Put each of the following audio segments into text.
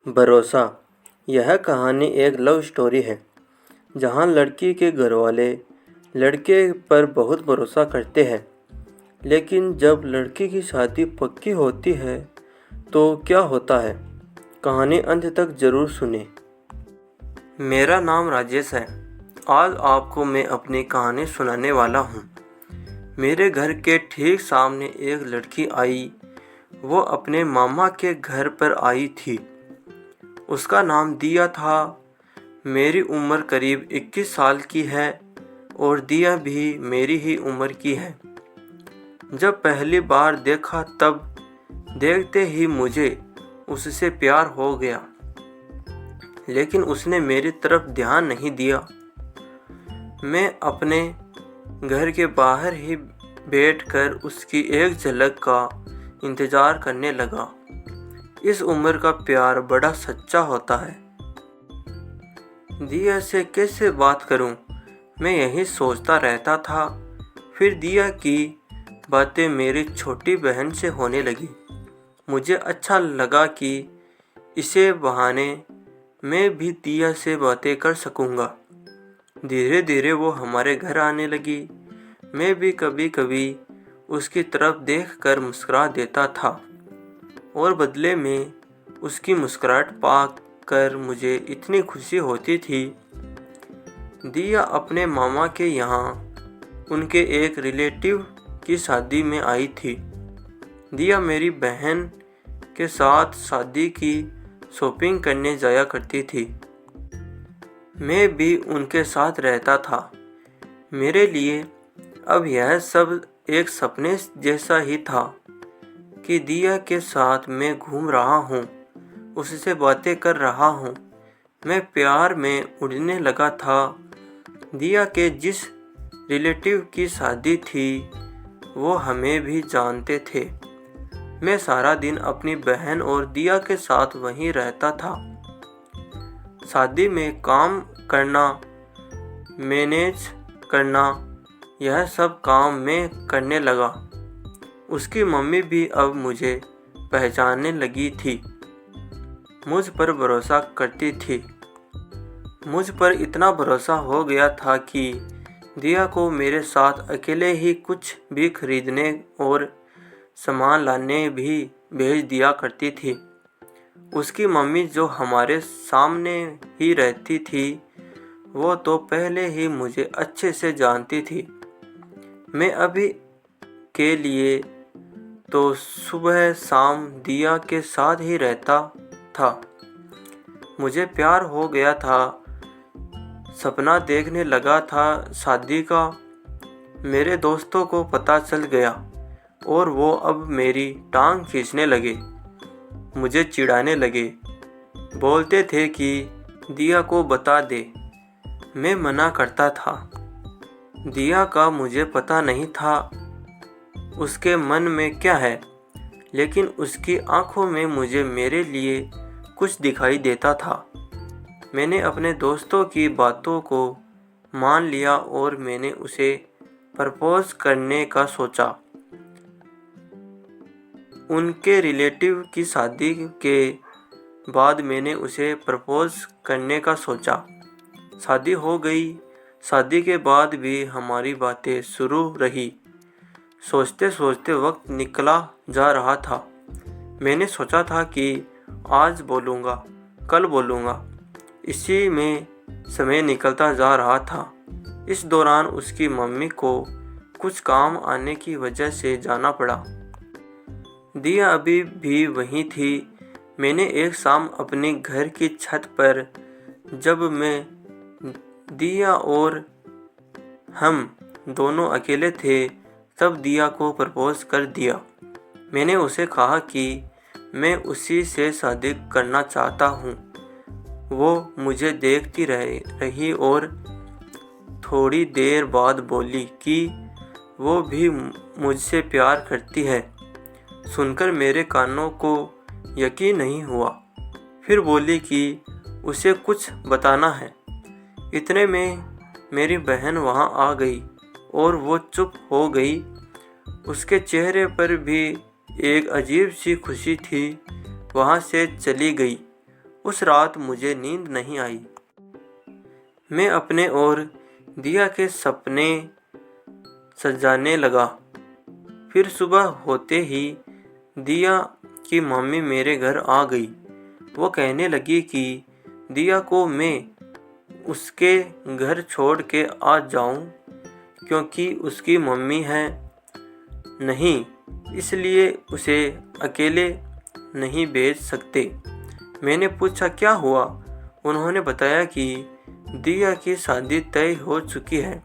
भरोसा। यह कहानी एक लव स्टोरी है जहां लड़की के घरवाले लड़के पर बहुत भरोसा करते हैं, लेकिन जब लड़की की शादी पक्की होती है तो क्या होता है। कहानी अंत तक जरूर सुने। मेरा नाम राजेश है। आज आपको मैं अपनी कहानी सुनाने वाला हूँ। मेरे घर के ठीक सामने एक लड़की आई। वो अपने मामा के घर पर आई थी। उसका नाम दिया था। मेरी उम्र करीब 21 साल की है और दिया भी मेरी ही उम्र की है। जब पहली बार देखा तब देखते ही मुझे उससे प्यार हो गया, लेकिन उसने मेरी तरफ ध्यान नहीं दिया। मैं अपने घर के बाहर ही बैठकर उसकी एक झलक का इंतज़ार करने लगा। इस उम्र का प्यार बड़ा सच्चा होता है। दिया से कैसे बात करूं, मैं यही सोचता रहता था। फिर दिया की बातें मेरी छोटी बहन से होने लगी। मुझे अच्छा लगा कि इसे बहाने मैं भी दिया से बातें कर सकूंगा। धीरे धीरे वो हमारे घर आने लगी। मैं भी कभी कभी उसकी तरफ देखकर मुस्कुरा देता था और बदले में उसकी मुस्कुराहट पाकर मुझे इतनी खुशी होती थी। दिया अपने मामा के यहाँ उनके एक रिलेटिव की शादी में आई थी। दिया मेरी बहन के साथ शादी की शॉपिंग करने जाया करती थी। मैं भी उनके साथ रहता था। मेरे लिए अब यह सब एक सपने जैसा ही था कि दिया के साथ मैं घूम रहा हूँ, उससे बातें कर रहा हूँ। मैं प्यार में उड़ने लगा था। दिया के जिस रिलेटिव की शादी थी वो हमें भी जानते थे। मैं सारा दिन अपनी बहन और दिया के साथ वहीं रहता था। शादी में काम करना, मैनेज करना, यह सब काम मैं करने लगा। उसकी मम्मी भी अब मुझे पहचानने लगी थी। मुझ पर भरोसा करती थी। मुझ पर इतना भरोसा हो गया था कि दिया को मेरे साथ अकेले ही कुछ भी खरीदने और सामान लाने भी भेज दिया करती थी। उसकी मम्मी जो हमारे सामने ही रहती थी, वो तो पहले ही मुझे अच्छे से जानती थी। मैं अभी के लिए तो सुबह शाम दिया के साथ ही रहता था। मुझे प्यार हो गया था। सपना देखने लगा था शादी का। मेरे दोस्तों को पता चल गया और वो अब मेरी टांग खींचने लगे, मुझे चिढ़ाने लगे। बोलते थे कि दिया को बता दे। मैं मना करता था। दिया का मुझे पता नहीं था उसके मन में क्या है, लेकिन उसकी आंखों में मुझे मेरे लिए कुछ दिखाई देता था। मैंने अपने दोस्तों की बातों को मान लिया और मैंने उसे प्रपोज करने का सोचा। उनके रिलेटिव की शादी के बाद मैंने उसे प्रपोज करने का सोचा। शादी हो गई। शादी के बाद भी हमारी बातें शुरू रही। सोचते सोचते वक्त निकला जा रहा था। मैंने सोचा था कि आज बोलूँगा, कल बोलूँगा। इसी में समय निकलता जा रहा था। इस दौरान उसकी मम्मी को कुछ काम आने की वजह से जाना पड़ा। दिया अभी भी वहीं थी। मैंने एक शाम अपने घर की छत पर, जब मैं, दिया और हम दोनों अकेले थे, तब दिया को प्रपोज कर दिया। मैंने उसे कहा कि मैं उसी से शादी करना चाहता हूँ। वो मुझे देखती रही और थोड़ी देर बाद बोली कि वो भी मुझसे प्यार करती है। सुनकर मेरे कानों को यकीन नहीं हुआ। फिर बोली कि उसे कुछ बताना है। इतने में मेरी बहन वहाँ आ गई और वो चुप हो गई। उसके चेहरे पर भी एक अजीब सी खुशी थी। वहाँ से चली गई उस रात मुझे नींद नहीं आई। मैं अपने और दिया के सपने सजाने लगा। फिर सुबह होते ही दिया की मम्मी मेरे घर आ गई। वो कहने लगी कि दिया को मैं उसके घर छोड़ के आ जाऊं क्योंकि उसकी मम्मी है नहीं, इसलिए उसे अकेले नहीं भेज सकते। मैंने पूछा क्या हुआ? उन्होंने बताया कि दिया की शादी तय हो चुकी है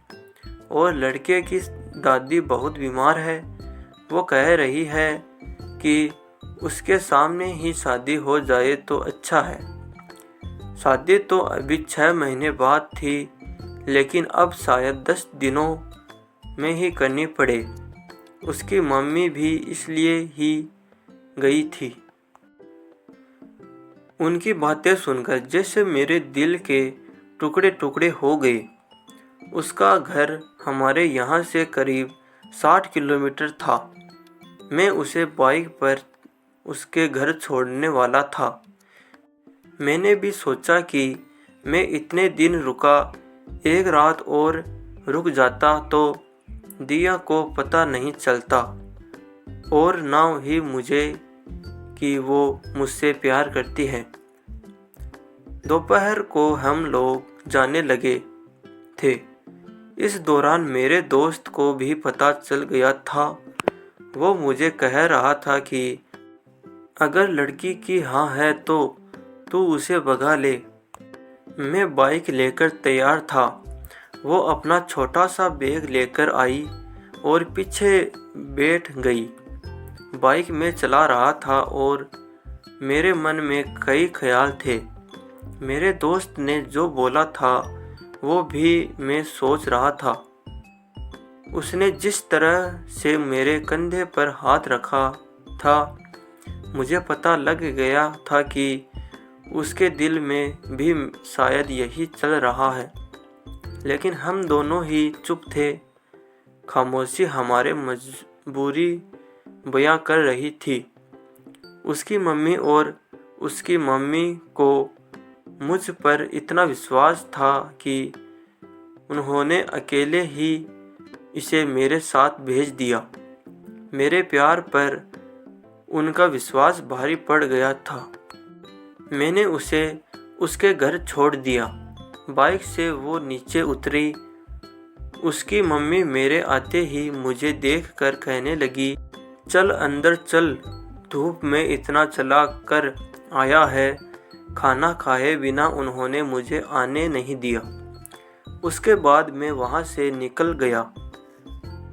और लड़के की दादी बहुत बीमार है। वो कह रही है कि उसके सामने ही शादी हो जाए तो अच्छा है। शादी तो अभी 6 महीने बाद थी, लेकिन अब शायद 10 दिनों में ही करनी पड़े। उसकी मम्मी भी इसलिए ही गई थी। उनकी बातें सुनकर जैसे मेरे दिल के टुकड़े टुकड़े हो गए। उसका घर हमारे यहाँ से करीब 60 किलोमीटर था। मैं उसे बाइक पर उसके घर छोड़ने वाला था। मैंने भी सोचा कि मैं इतने दिन रुका, एक रात और रुक जाता तो दिया को पता नहीं चलता और ना ही मुझे कि वो मुझसे प्यार करती है। दोपहर को हम लोग जाने लगे थे। इस दौरान मेरे दोस्त को भी पता चल गया था। वो मुझे कह रहा था कि अगर लड़की की हाँ है तो तू उसे भगा ले। मैं बाइक लेकर तैयार था। वो अपना छोटा सा बैग लेकर आई और पीछे बैठ गई। बाइक में चला रहा था और मेरे मन में कई ख्याल थे। मेरे दोस्त ने जो बोला था वो भी मैं सोच रहा था। उसने जिस तरह से मेरे कंधे पर हाथ रखा था, मुझे पता लग गया था कि उसके दिल में भी शायद यही चल रहा है। लेकिन हम दोनों ही चुप थे। खामोशी हमारे मजबूरी बयां कर रही थी। उसकी मम्मी और उसकी मम्मी को मुझ पर इतना विश्वास था कि उन्होंने अकेले ही इसे मेरे साथ भेज दिया। मेरे प्यार पर उनका विश्वास भारी पड़ गया था। मैंने उसे उसके घर छोड़ दिया। बाइक से वो नीचे उतरी। उसकी मम्मी मेरे आते ही मुझे देखकर कहने लगी, चल अंदर चल, धूप में इतना चला कर आया है। खाना खाए बिना उन्होंने मुझे आने नहीं दिया। उसके बाद मैं वहाँ से निकल गया।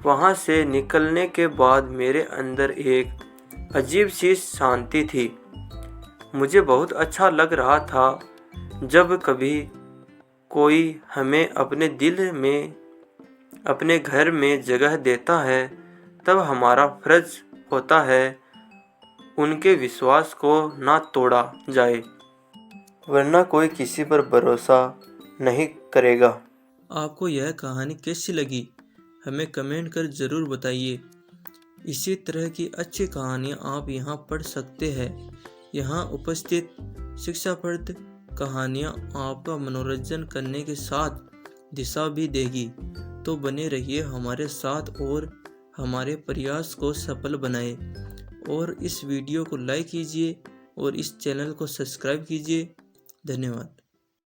वहाँ से निकलने के बाद मेरे अंदर एक अजीब सी शांति थी। मुझे बहुत अच्छा लग रहा था। जब कभी कोई हमें अपने दिल में, अपने घर में जगह देता है, तब हमारा फर्ज होता है उनके विश्वास को ना तोड़ा जाए, वरना कोई किसी पर भरोसा नहीं करेगा। आपको यह कहानी कैसी लगी हमें कमेंट कर ज़रूर बताइए। इसी तरह की अच्छी कहानियाँ आप यहाँ पढ़ सकते हैं। यहाँ उपस्थित शिक्षाप्रद कहानियाँ आपका मनोरंजन करने के साथ दिशा भी देगी। तो बने रहिए हमारे साथ और हमारे प्रयास को सफल बनाएं। और इस वीडियो को लाइक कीजिए और इस चैनल को सब्सक्राइब कीजिए। धन्यवाद।